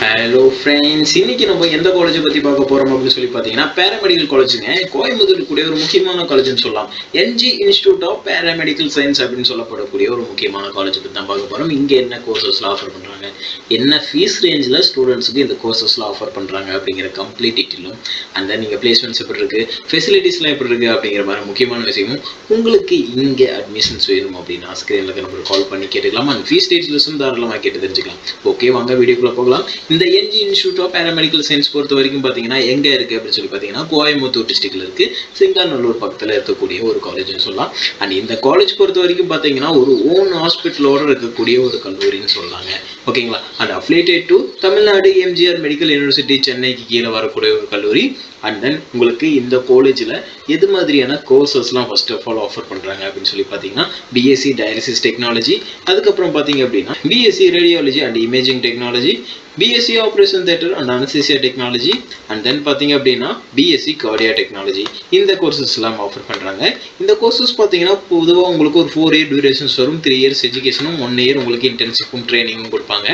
Hello friends, இன்னைக்கு நம்ம எந்த காலேஜை பற்றி பார்க்க போகிறோம் அப்படின்னு சொல்லி பார்த்தீங்கன்னா பேராமெடிக்கல் காலேஜுங்க. கோயம்புத்தூர் கூடிய ஒரு முக்கியமான காலேஜ்னு சொல்லலாம். NG institute of paramedical science அப்படின்னு சொல்லப்படக்கூடிய ஒரு முக்கியமான காலேஜ் பற்றி தான் பார்க்க போகிறோம். இங்கே என்ன கோர்சஸ்லாம் ஆஃபர் பண்ணுறாங்க, என்ன ஃபீஸ் ரேஞ்சில் ஸ்டூடெண்ட்ஸுக்கு இந்த கோர்சஸ்லாம் ஆஃபர் பண்ணுறாங்க அப்படிங்கிற கம்ப்ளீட் டீட்டெயிலும், அந்த நீங்கள் பிளேஸ்மெண்ட்ஸ் எப்படி இருக்குது, ஃபெசிலிட்டிஸ்லாம் எப்படி இருக்குது அப்படிங்கிற மாதிரி முக்கியமான விஷயமும் உங்களுக்கு இங்கே அட்மிஷன்ஸ் வேணும் அப்படின்னா ஸ்க்ரீனில் நம்பருக்கு கால் பண்ணி கேட்டுக்கலாம். அண்ட் ஃபீஸ் டீட்டெயில்ஸும் தாராளமாக கேட்டு தெரிஞ்சுக்கலாம். ஓகே, வாங்க வீடியோக்குள்ளே போகலாம். இந்த NG institute of paramedical science பொறுத்த வரைக்கும் பார்த்தீங்கன்னா எங்கே இருக்குது அப்படின்னு சொல்லி பார்த்தீங்கன்னா கோயம்புத்தூர் டிஸ்ட்ரிக்டில் இருக்குது. சிங்காநல்லூர் பக்கத்தில் இருக்கக்கூடிய ஒரு காலேஜ்னு சொல்லலாம். அண்ட் இந்த காலேஜ் பொறுத்த வரைக்கும் பார்த்தீங்கன்னா ஒரு ஓன் ஹாஸ்பிட்டலோடு இருக்கக்கூடிய ஒரு கல்லூரின்னு சொல்லலாங்க. ஓகேங்களா. And affiliated to Tamil Nadu MGR medical university சென்னைக்கு கீழே வரக்கூடிய ஒரு கல்லூரி. அண்ட் தென் உங்களுக்கு இந்த காலேஜில் எது மாதிரியான கோர்சஸ்லாம் ஃபர்ஸ்ட் ஆஃப் ஆல் ஆஃபர் பண்ணுறாங்க அப்படின்னு சொல்லி பார்த்தீங்கன்னா பிஎஸ்சி டயாலிசிஸ் டெக்னாலஜி, அதுக்கப்புறம் பார்த்தீங்க அப்படின்னா BSc radiology and imaging technology, BSc operation theatre and anaesthesia technology, and then பார்த்தீங்க அப்படின்னா பிஎஸ்சி கார்டியா டெக்னாலஜி. இந்த கோர்சஸ் எல்லாம் ஆஃபர் பண்ணுறாங்க. இந்த கோர்சஸ் பார்த்தீங்கன்னா பொதுவாக உங்களுக்கு ஒரு 4 இயர் டியூரேஷன்ஸ் வரும். 3 இயர்ஸ் எஜுகேஷனும் 1 இயர் உங்களுக்கு இன்டென்சிவும் ட்ரைனிங்கும் கொடுப்பாங்க.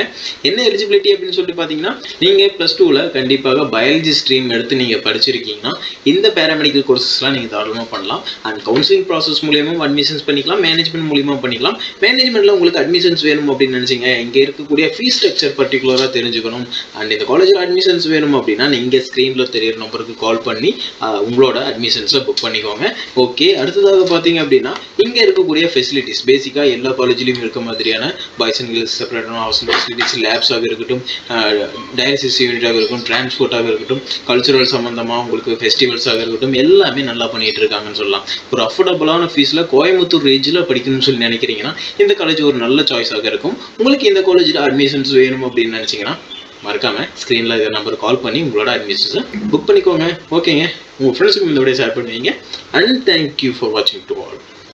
என்ன எலிஜிபிலிட்டி அப்படின்னு சொல்லிட்டு பார்த்தீங்கன்னா நீங்கள் +2ல் கண்டிப்பாக பயாலஜி ஸ்ட்ரீம் எடுத்து நீங்கள் படிச்சிருக்கீங்கன்னா இந்த பேராமெடிக்கல் கோர்சஸ்லாம் நீங்கள் தாராளமாக பண்ணலாம். அண்ட் கவுன்சிலிங் ப்ராசஸ் மூலியமாக அட்மிஷன்ஸ் பண்ணிக்கலாம், மேனேஜ்மெண்ட் மூலியமாக பண்ணிக்கலாம். மேனேஜ்மெண்ட்டில் உங்களுக்கு அட்மிஷன்ஸ் வேணும் அப்படின்னு நினச்சிங்க, இங்கே இருக்கக்கூடிய ஃபீஸ் ஸ்ட்ரக்சர் பர்டிகுலராக தெரிஞ்சுக்கணும் அண்ட் இந்த காலேஜில் அட்மிஷன்ஸ் வேணும் அப்படின்னா நீங்கள் ஸ்க்ரீனில் தெரியிற நம்பருக்கு கால் பண்ணி உங்களோட அட்மிஷன்ஸை புக் பண்ணிக்கோங்க. ஓகே, அடுத்ததாக பார்த்தீங்க அப்படின்னா இங்கே இருக்கக்கூடிய ஃபெசிலிட்டிஸ் பேசிக்காக எல்லா காலேஜ்லையும் இருக்க மாதிரியான பாய்ஸ் அண்ட் கேர்ள்ஸ் செப்பரேட்டான ஹாஸ்டல் ஃபெசிலிட்டிஸ், லேப்ஸாக இருக்கட்டும், டயாலிசிஸ் யூனிட்டாக இருக்கட்டும், டிரான்ஸ்போர்ட்டாக இருக்கட்டும், கல்ச்சுரல் சம்மந்தமாக உங்களுக்கு ஃபெஸ்டிவல்ஸாக இருக்கட்டும், எல்லாமே நல்லா பண்ணிட்டு இருக்காங்கன்னு சொல்லலாம். ஒரு அஃபோர்டபுளான ஃபீஸில் கோயம்புத்தூர் ரேஞ்சில் படிக்கணும்னு சொல்லி நினைக்கிறீங்கன்னா இந்த காலேஜ் ஒரு நல்ல சாய்ஸாக இருக்கும். உங்களுக்கு இந்த காலேஜில் அட்மிஷன்ஸ் வேணும் அப்படின்னு நினச்சிங்கன்னா மறக்காம ஸ்க்ரீனில் இருக்கிற நம்பர் கால் பண்ணி உங்களோட அட்மிஷன்ஸை புக் பண்ணிக்கோங்க. ஓகேங்க, உங்கள் ஃப்ரெண்ட்ஸுக்கு இந்த வீடியோ ஷேர் பண்ணுவீங்க. அண்ட் தேங்க்யூ ஃபார் வாட்சிங் டு ஆல்.